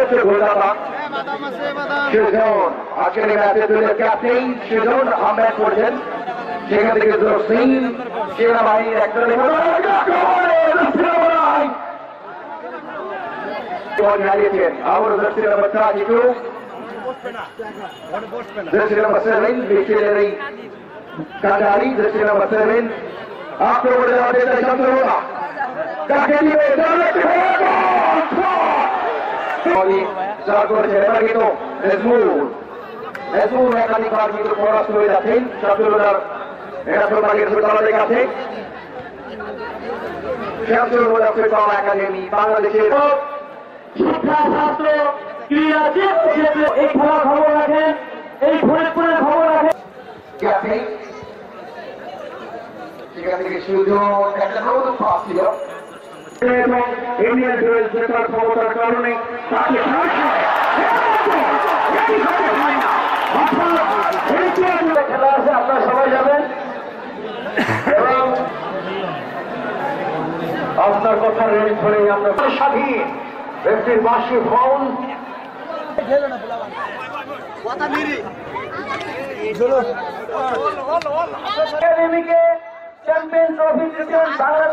হচ্ছে গোলদাতা সুজন। আজকের ম্যাচে দলের ক্যাপ্টেন সুজন আহমেদ পড়ছেন, সেখান থেকে সিং সেনাবাহিনীর একটা হারিয়েছেন। আবার জার্সি নাম্বার 32 জার্সি নাম্বার 7 মিশেলের এই কাটারি, জার্সি নাম্বার 7 আক্রমণে যাওয়া চেষ্টা চন্দ্রবোধা কাকে নিয়ে চার করেছে। এবার কিন্তু নেজমুল মেকানিক আর কিন্তু পরাস্ত হয়ে যাচ্ছেন শামসুল্লাহর একাডেমির কাছে। শামসুল একাডেমি বাংলাদেশের শিক্ষা ছাত্র ক্রীড়া যে ক্ষেত্রে এই খেলার খবর রাখেন, এই ফরিদপুরের খবর রাখেন। সেখান থেকে সুযোগ একটা নতুন পাস ছিল এবং ইন্ডিয়ান রয়েল জেতার ক্ষমতার কারণে তাকে খেলা আছে, আপনারা সবাই যাবেন এবং আপনার কথা রেডি করে আমরা স্বাধীন ব্যক্তির বার্ষিক ফাউল একাডেমিকে চ্যাম্পিয়ন ট্রফি জিতেন বাংলাদেশ।